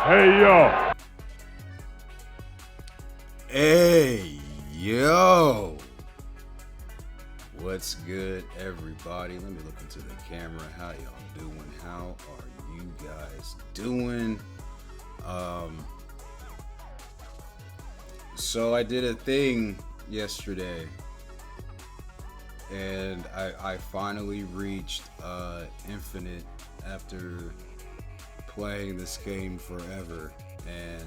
Hey, yo. Hey, yo. What's good, everybody? Let me look into the camera. How y'all doing? How are you guys doing? So I did a thing yesterday, and I finally reached Infinite after playing this game forever. And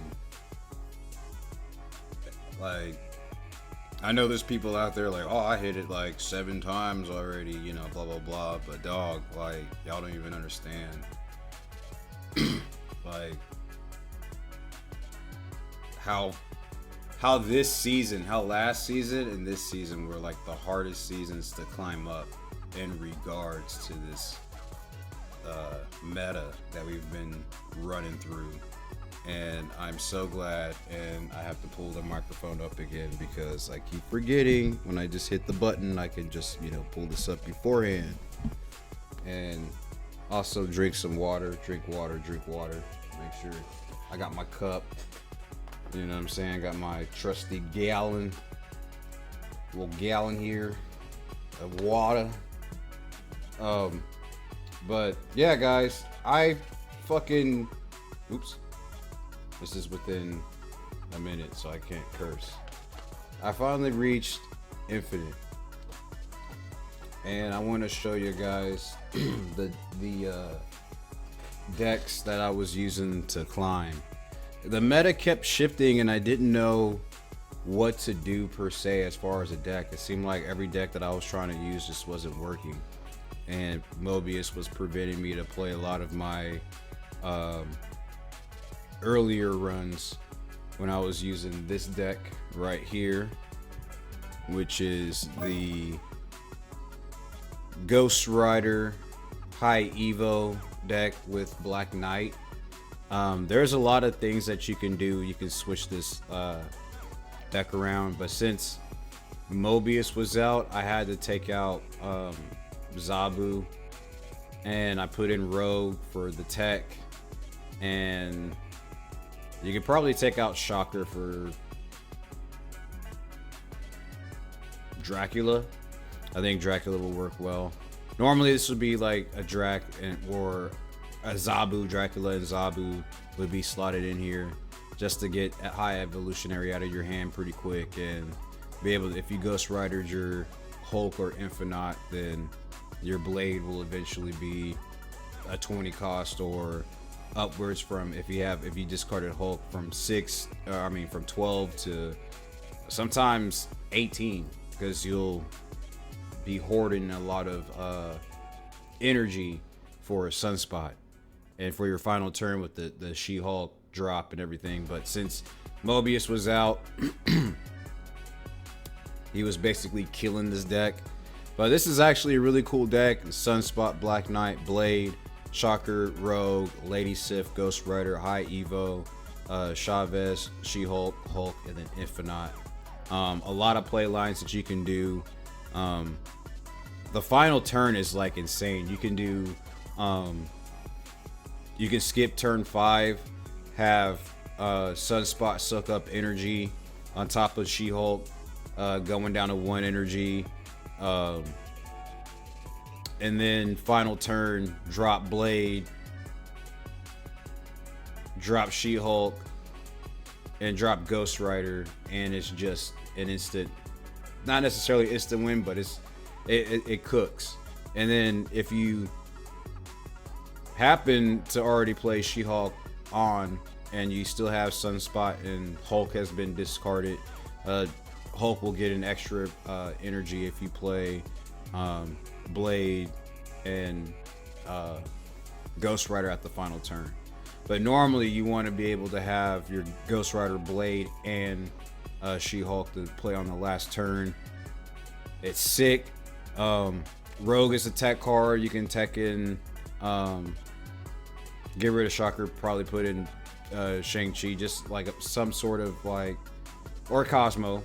like, I know there's people out there like, oh, I hit it like 7 times already, you know, blah blah blah, but dog, like, y'all don't even understand like how this season, how last season and this season were like the hardest seasons to climb up in regards to this meta that we've been running through. And I'm so glad, and I have to pull the microphone up again because I keep forgetting when I just hit the button I can just, you know, pull this up beforehand. And also drink some water, drink water. Make sure I got my cup. You know what I'm saying? I got my trusty gallon here of water. But yeah, guys, oops. This is within a minute, so I can't curse. I finally reached Infinite, and I want to show you guys the decks that I was using to climb. The meta kept shifting, and I didn't know what to do per se as far as a deck. It seemed like every deck that I was trying to use just wasn't working, and Mobius was preventing me to play a lot of my earlier runs when I was using this deck right here, which is the Ghost Rider High Evo deck with Black Knight. There's a lot of things that you can do. You can switch this deck around, but since Mobius was out, I had to take out Zabu, and I put in Rogue for the tech, and you could probably take out Shocker for Dracula. I think Dracula will work well. Normally this would be like a Drac or a Zabu. Dracula and Zabu would be slotted in here just to get a high evolutionary out of your hand pretty quick and be able to, if you Ghost Ridered your Hulk or Infinite, then your Blade will eventually be a 20 cost or upwards from, if you discarded Hulk, from 12 to sometimes 18, because you'll be hoarding a lot of energy for a Sunspot and for your final turn with the She-Hulk drop and everything. But since Mobius was out, he was basically killing this deck. But this is actually a really cool deck. Sunspot, Black Knight, Blade, Shocker, Rogue, Lady Sif, Ghost Rider, High Evo, Chavez, She-Hulk, Hulk, and then Infinite. A lot of play lines that you can do. The final turn is like insane. You can do, you can skip turn 5, have Sunspot suck up energy on top of She-Hulk, going down to 1 energy. And then final turn, drop Blade, drop She-Hulk, and drop Ghost Rider, and it's just an instant, not necessarily instant win, but it cooks. And then if you happen to already play She-Hulk on and you still have Sunspot and Hulk has been discarded, Hulk will get an extra energy if you play Blade and Ghost Rider at the final turn. But normally you want to be able to have your Ghost Rider, Blade, and She-Hulk to play on the last turn. It's sick. Rogue is a tech card. You can tech in, get rid of Shocker, probably put in Shang-Chi, just like some sort of like, or Cosmo.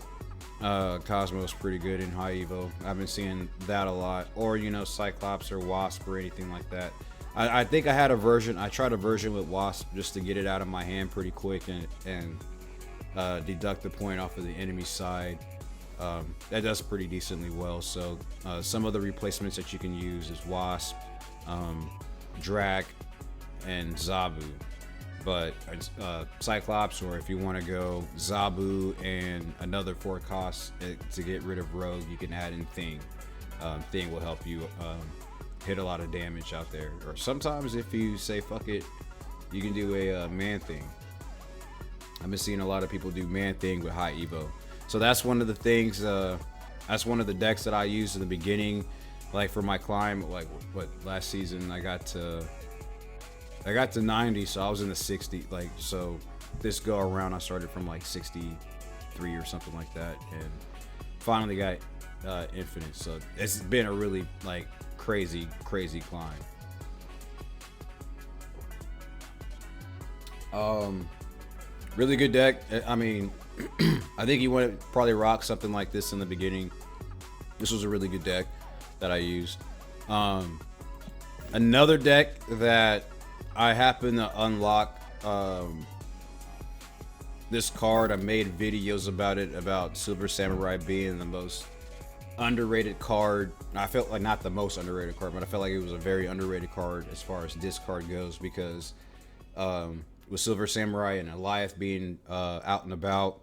Cosmo's pretty good in High Evo. I've been seeing that a lot. Or, you know, Cyclops or Wasp or anything like that. I think I had a version. I tried a version with Wasp just to get it out of my hand pretty quick and deduct the point off of the enemy side. That does pretty decently well. So some of the replacements that you can use is Wasp, Drak, and Zabu. But Cyclops, or if you want to go Zabu and another 4 costs to get rid of Rogue, you can add in Thing. Thing will help you hit a lot of damage out there. Or sometimes if you say fuck it, you can do a Man Thing. I've been seeing a lot of people do Man Thing with high Evo. So that's one of the things, that's one of the decks that I used in the beginning. Like for my climb, like what last season I got to 90, so I was in the 60. Like, so this go around I started from like 63 or something like that, and finally got infinite. So it's been a really like crazy climb. Really good deck. I mean, I think you want to probably rock something like this in the beginning. This was a really good deck that I used. Another deck that I happen to unlock this card. I made videos about it, about Silver Samurai being the most underrated card. I felt like not the most underrated card, but I felt like it was a very underrated card as far as discard goes, because with Silver Samurai and Eliath being out and about,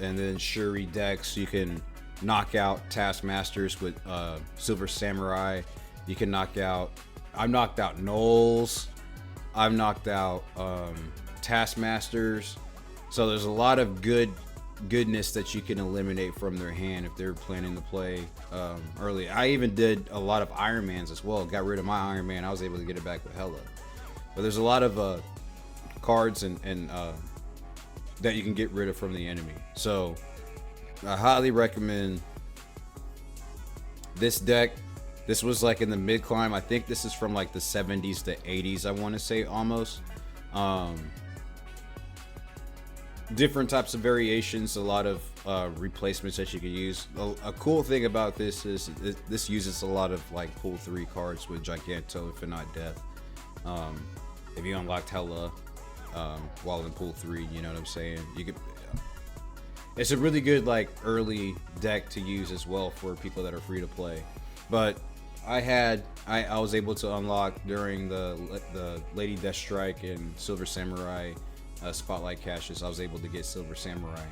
and then Shuri decks, you can knock out Taskmasters with Silver Samurai. You can knock out, I've knocked out Knowles, I've knocked out Taskmasters. So there's a lot of goodness that you can eliminate from their hand if they're planning to play early. I even did a lot of Iron Mans as well. Got rid of my Iron Man. I was able to get it back with Hela. But there's a lot of cards and that you can get rid of from the enemy. So I highly recommend this deck. This was like in the mid climb. I think this is from like the 70s to 80s, I want to say, almost. Different types of variations, a lot of replacements that you can use. A cool thing about this is this uses a lot of like pull 3 cards with Giganto, if not Death. If you unlocked Hela while in pool 3, you know what I'm saying? You could. It's a really good like early deck to use as well for people that are free to play. But I was able to unlock during the Lady Deathstrike and Silver Samurai Spotlight caches. I was able to get Silver Samurai,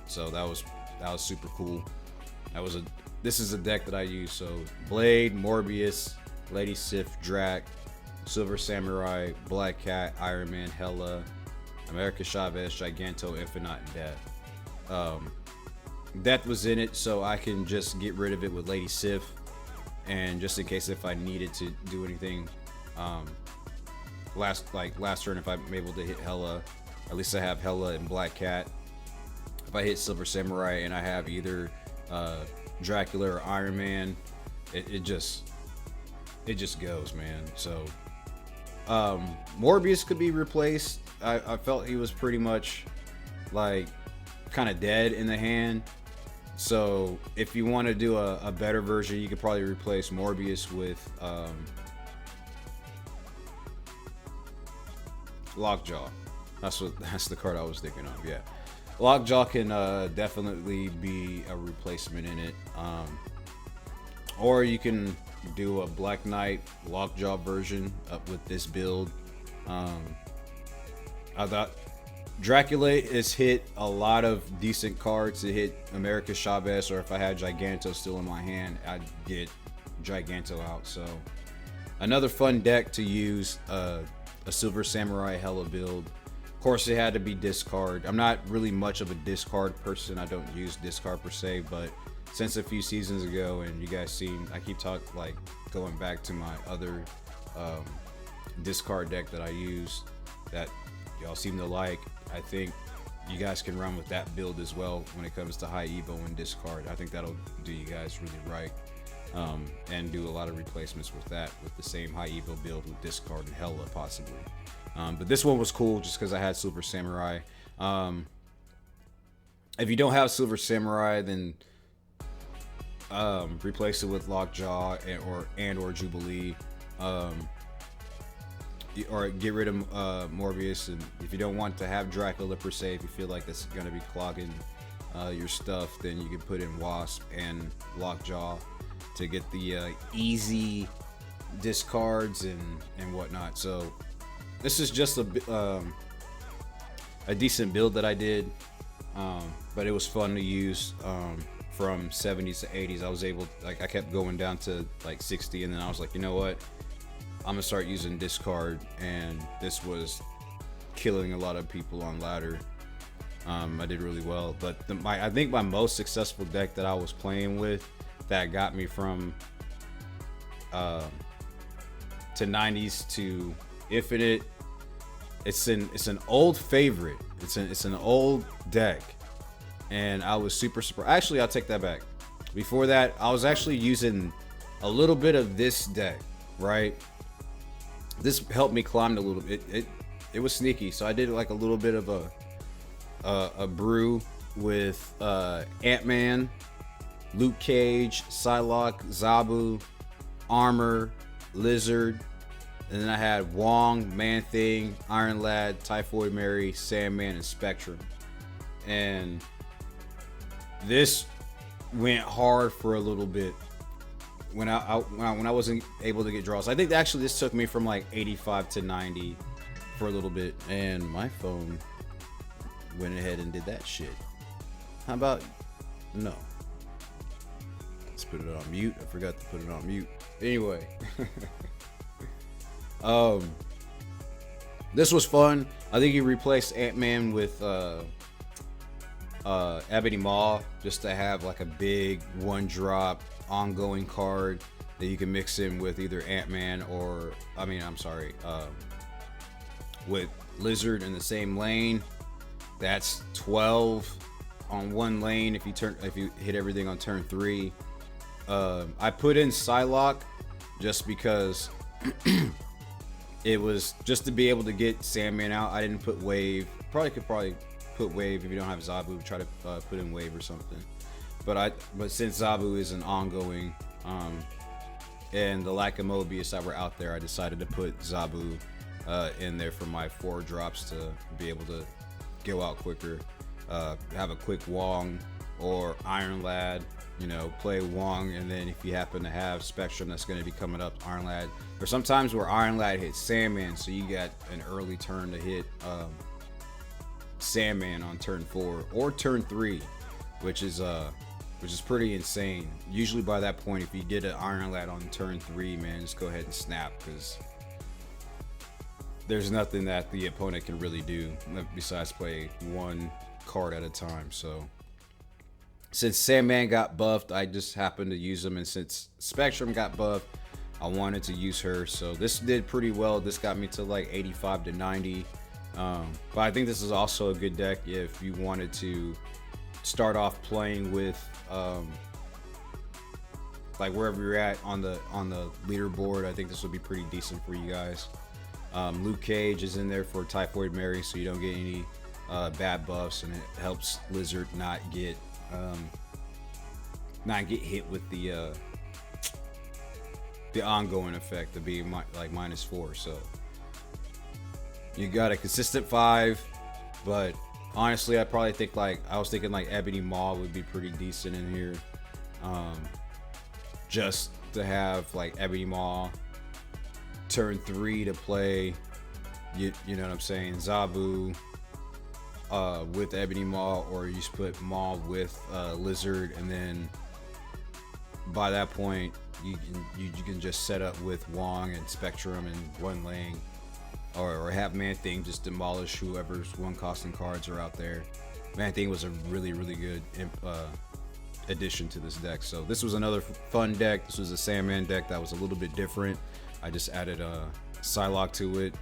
so that was super cool. This is a deck that I use. So Blade, Morbius, Lady Sif, Drak, Silver Samurai, Black Cat, Iron Man, Hela, America Chavez, Giganto, Infinite, and Death. Death was in it, so I can just get rid of it with Lady Sif, and just in case if I needed to do anything last turn, if I'm able to hit Hela, at least I have Hela and Black Cat. If I hit Silver Samurai and I have either Dracula or Iron Man, it just goes, man. So Morbius could be replaced. I felt he was pretty much like kind of dead in the hand. So if you want to do a better version, you could probably replace Morbius with Lockjaw. That's the card I was thinking of. Yeah, Lockjaw can definitely be a replacement in it. Or you can do a Black Knight Lockjaw version with this build. I thought Dracula has hit a lot of decent cards to hit America Chavez, or if I had Giganto still in my hand, I'd get Giganto out. So another fun deck to use, a Silver Samurai Hela build. Of course, it had to be discard. I'm not really much of a discard person. I don't use discard per se, but since a few seasons ago, and you guys seen, I keep going back to my other discard deck that I used that y'all seem to like. I think you guys can run with that build as well when it comes to high Evo and discard. I think that'll do you guys really right, and do a lot of replacements with that, with the same high Evo build with discard and Hela possibly. But this one was cool just because I had Silver Samurai. If you don't have Silver Samurai, then replace it with Lockjaw or Jubilee. or get rid of Morbius, and if you don't want to have Dracula per se, if you feel like that's gonna be clogging your stuff, then you can put in Wasp and Lockjaw to get the easy discards and whatnot. So this is just a decent build that I did, but it was fun to use. From 70s to 80s, I was able, like, I kept going down to like 60, and then I was like, you know what, I'm gonna start using discard, and this was killing a lot of people on ladder. I did really well, but I think my most successful deck that I was playing with that got me from to 90s to Infinite, it's an old favorite. It's an old deck, and I was super surprised. Actually, I'll take that back. Before that, I was actually using a little bit of this deck, right? This helped me climb a little bit. It was sneaky, so I did like a little bit of a brew with AntMan, Luke Cage, Psylocke, Zabu, Armor, Lizard, and then I had Wong, Man-Thing, Iron Lad, Typhoid Mary, Sandman, and Spectrum. And this went hard for a little bit when I wasn't able to get draws. I think actually this took me from like 85 to 90 for a little bit, and my phone went ahead and did that shit. How about no? Let's put it on mute. I forgot to put it on mute. Anyway, this was fun. I think he replaced AntMan with Ebony Maw, just to have like a big one drop ongoing card that you can mix in with either AntMan or with Lizard in the same lane. That's 12 on one lane if you hit everything on turn 3. I put in Psylocke just because it was just to be able to get Sandman out. I didn't put Wave. Probably could put Wave if you don't have Zabu. Try to put in Wave or something. But since Zabu is an ongoing, and the lack of Mobius that were out there, I decided to put Zabu in there for my 4 drops to be able to go out quicker. Have a quick Wong or Iron Lad, play Wong, and then if you happen to have Spectrum that's going to be coming up, Iron Lad. Or sometimes where Iron Lad hits Sandman, so you got an early turn to hit Sandman on turn 4 or turn 3, which is pretty insane. Usually by that point, if you get an Iron Lad on turn 3, man, just go ahead and snap, because there's nothing that the opponent can really do besides play one card at a time. So since Sandman got buffed, I just happened to use him, and since Spectrum got buffed, I wanted to use her. So this did pretty well. This got me to like 85 to 90. But I think this is also a good deck if you wanted to start off playing with like wherever you're at on the leaderboard. I think this would be pretty decent for you guys. Luke Cage is in there for Typhoid Mary, so you don't get any bad buffs, and it helps Lizard not get hit with the ongoing effect of being like -4. So you got a consistent 5, but honestly, I probably think I was thinking Ebony Maw would be pretty decent in here, just to have Ebony Maw turn 3 to play. You know what I'm saying? Zabu with Ebony Maw, or you just put Maw with Lizard, and then by that point you can just set up with Wong and Spectrum in one lane, or have Man-Thing just demolish whoever's one costing cards are out there. Man-Thing was a really good addition to this deck. So this was another fun deck. This was a Sandman deck that was a little bit different. I just added a Psylocke to it,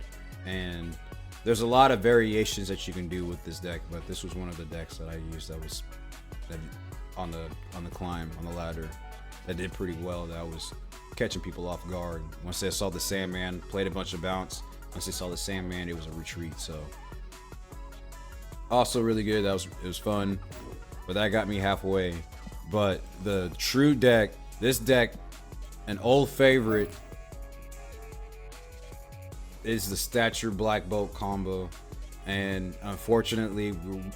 and there's a lot of variations that you can do with this deck, but this was one of the decks that I used that on the climb, on the ladder, that did pretty well, that I was catching people off guard. Once they saw the Sandman, played a bunch of bounce. Once they saw the Sandman, it was a retreat. So also really good. It was fun, but that got me halfway. But the true deck, this deck, an old favorite, is the Stature Black Bolt combo, and unfortunately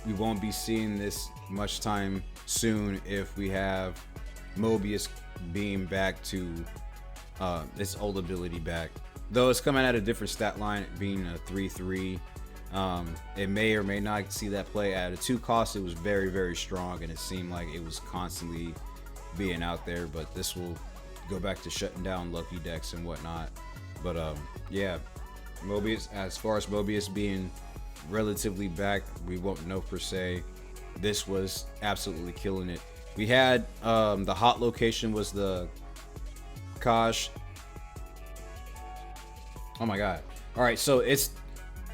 we won't be seeing this much time soon if we have Mobius being back to its old ability back. Though it's coming at a different stat line, being a 3/3. It may or may not see that play at a 2 cost. It was very, very strong, and it seemed like it was constantly being out there. But this will go back to shutting down Loki decks and whatnot. But yeah, Mobius. As far as Mobius being relatively back, we won't know per se. This was absolutely killing it. We had the hot location was the Kosh. Oh my god. All right, so it's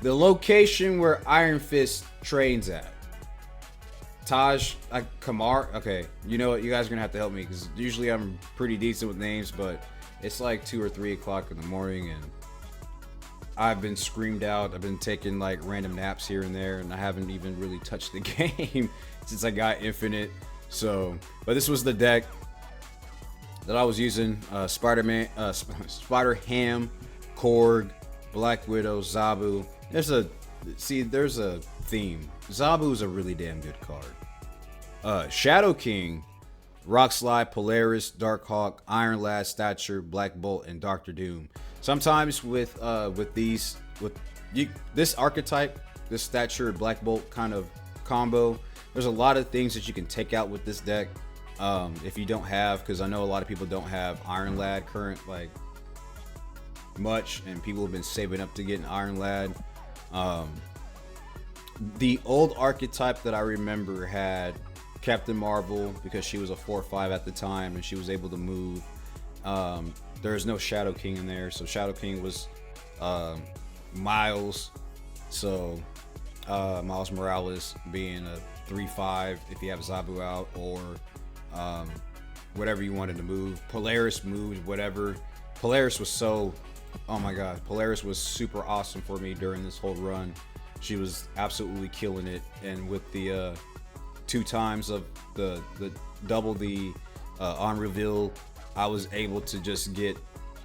the location where Iron Fist trains at. Taj Kamar. Okay, you know what? You guys are gonna have to help me because usually I'm pretty decent with names, but it's like 2 or 3 o'clock in the morning and I've been screamed out. I've been taking like random naps here and there, and I haven't even really touched the game since I got Infinite. So, but this was the deck that I was using: Spider-Man, Spider-Ham, Korg, Black Widow, Zabu. There's a theme. Zabu is a really damn good card. Shadow King, Rockslide, Polaris, Darkhawk, Iron Lad, Stature, Black Bolt, and Dr. Doom. Sometimes with this archetype, this Stature Black Bolt kind of combo, there's a lot of things that you can take out with this deck. If you don't have, because I know a lot of people don't have Iron Lad current like much, and people have been saving up to get an Iron Lad. The old archetype that I remember had Captain Marvel because she was a 4/5 at the time and she was able to move. There's no Shadow King in there, so Shadow King was Miles. So Miles Morales being a 3/5 if you have Zabu out, or whatever you wanted to move. Polaris moved whatever. Polaris was so, oh my god, Polaris was super awesome for me during this whole run. She was absolutely killing it, and with the 2 times of the double the on reveal, I was able to just get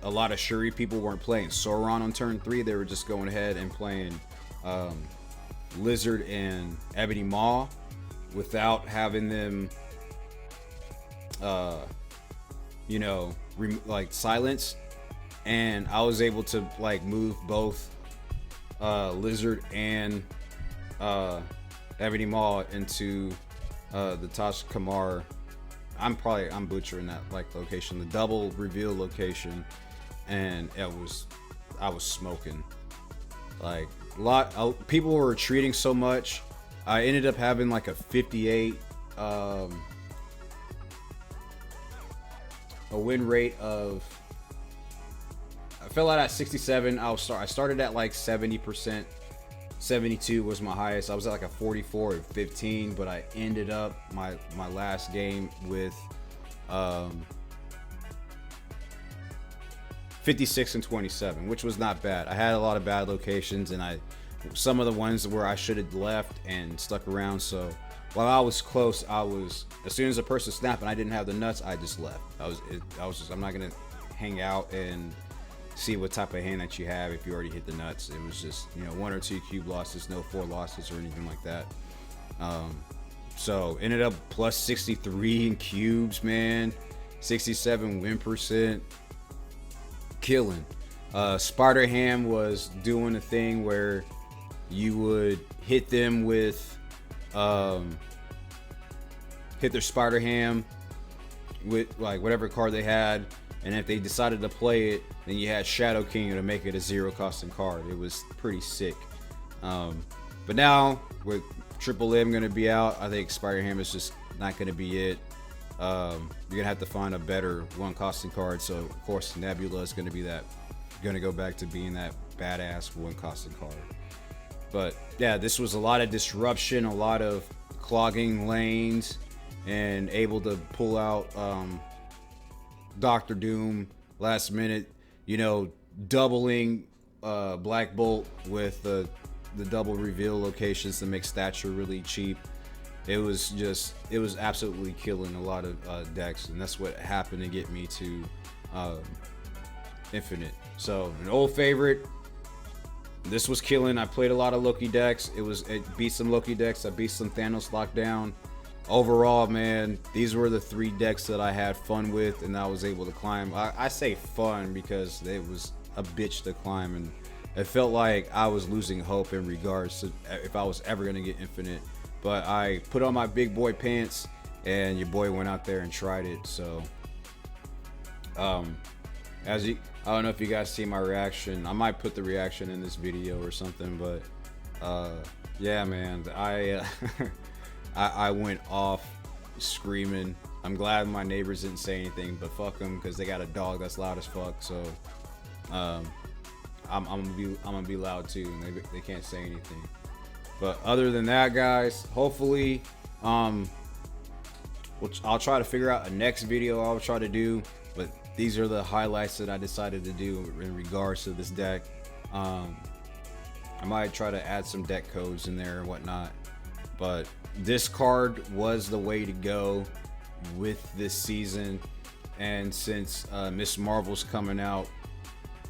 a lot of Shuri. People weren't playing Sauron on turn 3, they were just going ahead and playing Lizard and Ebony Maw without having them like silence, and I was able to like move both Lizard and Ebony Maw into the Tash Kamar. I'm butchering that like location, the double reveal location, and I was smoking. Like people were retreating so much. I ended up having like a 58 a win rate of, I fell out at 67. I started at like 70%. 72 was my highest. I was at like a 44 and 15, but I ended up my last game with 56 and 27, which was not bad. I had a lot of bad locations, and some of the ones where I should have left and stuck around. So while I was close, as soon as a person snapped and I didn't have the nuts, I just left. I'm not gonna hang out and see what type of hand that you have if you already hit the nuts. It was just 1 or 2 cube losses, no 4 losses or anything like that. So ended up plus 63 in cubes, man. 67 win percent, killing. Spider Ham was doing a thing where you would hit them with hit their Spider Ham with like whatever card they had, and if they decided to play it, then you had Shadow King to make it a 0 costing card. It was pretty sick. But now with Triple M going to be out, I think Spider Ham is just not going to be it. You're gonna have to find a better 1 costing card. So of course Nebula is going to go back to being that badass 1 costing card. But yeah, this was a lot of disruption, a lot of clogging lanes, and able to pull out Dr. Doom last minute, doubling Black Bolt with the double reveal locations to make Stature really cheap. It was absolutely killing a lot of decks, and that's what happened to get me to Infinite. So an old favorite, this was killing. I played a lot of Loki decks. It beat some Loki decks. I beat some Thanos lockdown. Overall, man, these were the 3 decks that I had fun with and I was able to climb. I say fun because it was a bitch to climb, and it felt like I was losing hope in regards to if I was ever gonna get infinite. But I put on my big boy pants and your boy went out there and tried it. So I don't know if you guys see my reaction. I might put the reaction in this video or something, but yeah, man, I went off screaming. I'm glad my neighbors didn't say anything, but fuck them, because they got a dog that's loud as fuck. So I'm gonna be loud too, and they can't say anything. But other than that, guys, hopefully I'll try to figure out a next video I'll try to do, but these are the highlights that I decided to do in regards to this deck. I might try to add some deck codes in there and whatnot, but this card was the way to go with this season. And since Miss Marvel's coming out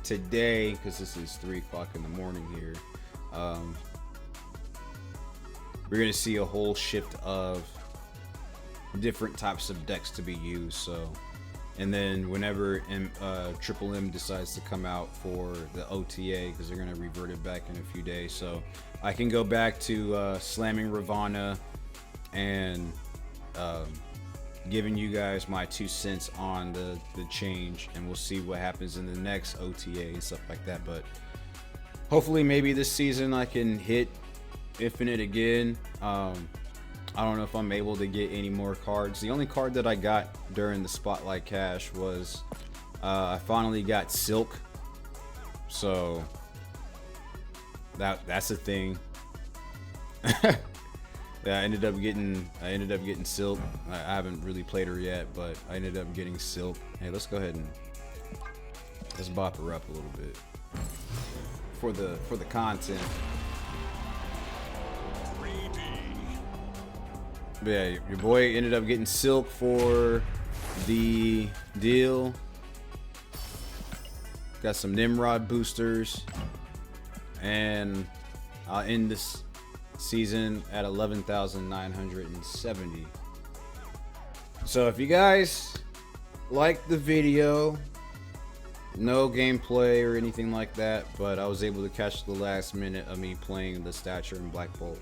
today, because this is 3 o'clock in the morning here, we're gonna see a whole shift of different types of decks to be used. So, and then whenever Triple M decides to come out for the OTA, because they're gonna revert it back in a few days, so I can go back to slamming Ravana and giving you guys my 2 cents on the change, and we'll see what happens in the next OTA and stuff like that. But hopefully maybe this season I can hit infinite again. I don't know if I'm able to get any more cards. The only card that I got during the Spotlight Cash was I finally got Silk, so that's a thing. Yeah, I ended up getting Silk. I haven't really played her yet, but I ended up getting Silk. Hey, let's go ahead and let's bop her up a little bit for the content. But yeah, your boy ended up getting Silk for the deal. Got some Nimrod boosters, and I'll end this season at 11,970. So if you guys like the video, no gameplay or anything like that, but I was able to catch the last minute of me playing the Stature and Black Bolt.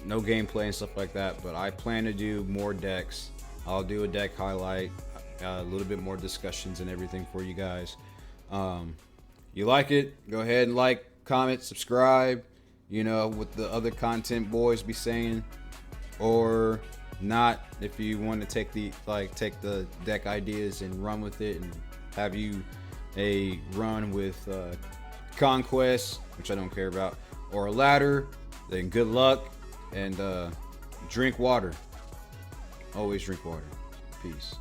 No gameplay and stuff like that, but I plan to do more decks. I'll do a deck highlight, a little bit more discussions and everything for you guys. You like it, go ahead and like, comment, subscribe, you know, what the other content boys be saying, or not. If you want to take the deck ideas and run with it and have you a run with Conquest, which I don't care about, or a ladder, then good luck, and drink water. Always drink water. Peace.